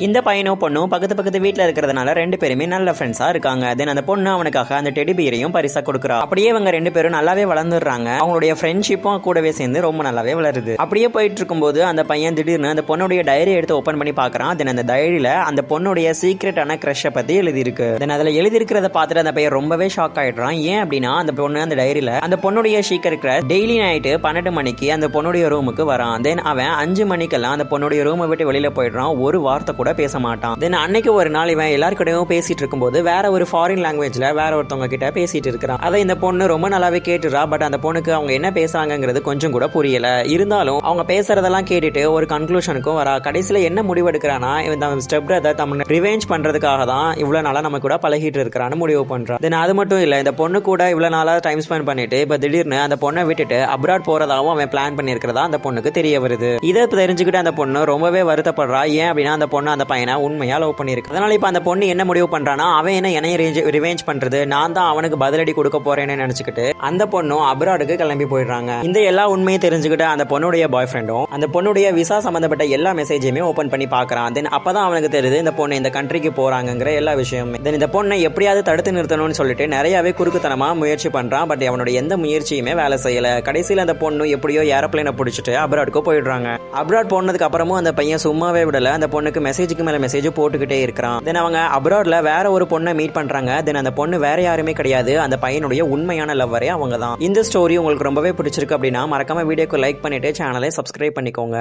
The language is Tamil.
இந்த பையனும் பொண்ணும் பக்கத்து வீட்டுல இருக்கிறதுனால ரெண்டு பேருமே நல்ல ஃப்ரெண்ட்ஸா இருக்காங்க. தென் அந்த பொண்ணு அவனுக்காக அந்த டெடி பியரையும் பரிசா கொடுக்குறா. அப்படியே இவங்க ரெண்டு பேரும் நல்லாவே வளர்ந்துடுறாங்க. அவங்களுடைய ஃப்ரெண்ட்ஷிப்பும் கூடவே சேர்ந்து ரொம்ப நல்லாவே வளருது. அப்படியே போயிட்டு இருக்கும்போது அந்த பையன் திடீர்னு அந்த பொண்ணுடைய டைரி எடுத்து ஓபன் பண்ணி பாக்குறான். தென் அந்த டைரியில அந்த பொண்ணுடைய சீக்ரெட்டான கிரஷை பத்தி எழுதி இருக்கு. தென் அதுல எழுதி இருக்கிறத பார்த்துட்டு அந்த பையன் ரொம்பவே ஷாக் ஆயிடுறான். ஏன் அப்படின்னா அந்த பொண்ணு அந்த டைரியில அந்த பொண்ணுடைய சீக்ரெட் கிரஷ் டெய்லி நைட்டு 12 மணிக்கு அந்த பொண்ணுடைய ரூமுக்கு வரான். தென் அவன் 5 மணிக்கெல்லாம் அந்த பொண்ணுடைய ரூமை விட்டு வெளியில போயிடுறான். ஒரு வார்த்தை கூட பேச மாட்டான். தென் அன்னைக்கு ஒரு நாள் இவன் எல்லாருக்கிட்டையும் பேசிட்டு இருக்கும்போது வேற ஒரு ஃபாரின் லாங்குவேஜ்ல வேற ஒருத்தவங்க கிட்ட பேசிட்டு இருக்கிறான். அதை இந்த பொண்ணு ரொம்ப நல்லாவே கேட்டுறா. பட் அந்த பொண்ணுக்கு அவங்க என்ன பேசுறாங்கிறது கொஞ்சம் கூட புரியல. இருந்தாலும் அவங்க பேசுறதெல்லாம் கேட்டுட்டு ஒரு கன்க்ளூஷனுக்கும் வரா. கடைசியில என்ன முடிவெடுக்கிறானா இந்த ஸ்டெப் பிரதர் தம்ம ரிவெஞ்ச் பண்றதுக்காக தான் இவ்வளவு நாளா நம்ம கூட பழகிட்டு இருக்கிறான்னு முடிவு பண்றான். தென் அது மட்டும் இல்ல, இந்த பொண்ணு கூட இவ்வளவு நாளா டைம் ஸ்பெண்ட் பண்ணிட்டு இப்ப திடீர்னு அந்த பொண்ணை விட்டுட்டு அப்ராட் போறதாவும் அவன் பிளான் பண்ணிருக்கிறதா அந்த பொண்ணுக்கு தெரிய வருது. இதை தெரிஞ்சுக்கிட்டு அந்த பொண்ணு ரொம்பவே வருத்தப்படுறா. ஏன் அப்படின்னா அந்த பொண்ணு அந்த பையனை உண்மையா லவ் பண்ணிருக்கு. அதனால இப்ப அந்த பொண்ணு என்ன முடிவு பண்றானா, அவன் என்ன என்னைய ரிவெஞ்ச் பண்றது, நான் தான் அவனுக்கு பதிலடி கொடுக்க போறேன்னு நினைச்சுக்கிட்டு அந்த பொண்ணும் அப்ராடுக்கு கிளம்பி போயிடுறாங்க. இந்த எல்லா உண்மையை தெரிஞ்சுக்கிட்டு அந்த பொண்ணுடைய பாய் ஃப்ரெண்டும் அந்த பொண்ணுடைய விசா சம்பந்தப்பட்ட எல்லா மெசேஜையுமே ஓபன் பண்ணி பாக்குறான். தென் அப்பதான் அவனுக்கு தெரியுது இந்த பொண்ணு இந்த கண்ட்ரிக்கு போறாங்கிற எல்லா விஷயமே. தென் இந்த பொண்ணை எப்படியாவது தடுத்து நிறுத்தணும்னு சொல்லிட்டு நிறையவே குறுக்குத்தனமா முயற்சி பண்றான். பட் அவனுடைய எந்த முயற்சியுமே வேலை செய்யல. கடைசியில் அந்த பொண்ணு எப்படியோ ஏரோப்ளேனை பிடிச்சிட்டு அப்ராடுக்கு போயிடுறாங்க. அப்ராட் போனதுக்கு அப்புறமும் அந்த பையன் சும்மாவே விடல. அந்த பொண்ணுக்கு மெசேஜுக்கு மேல மெசேஜ் போட்டுக்கிட்டே இருக்கிறான். தென் அவங்க அப்ராட்ல வேற ஒரு பொண்ணை மீட் பண்றாங்க. தென் அந்த பொண்ணு வேற யாருமே கிடையாது, அந்த பையனுடைய உண்மையான லவ்வரே அவங்க தான். இந்த ஸ்டோரி உங்களுக்கு ரொம்பவே பிடிச்சிருக்கு அப்படின்னா மறக்காம வீடியோக்கு லைக் பண்ணிட்டு சேனலை சப்ஸ்கிரைப் பண்ணிக்கோங்க.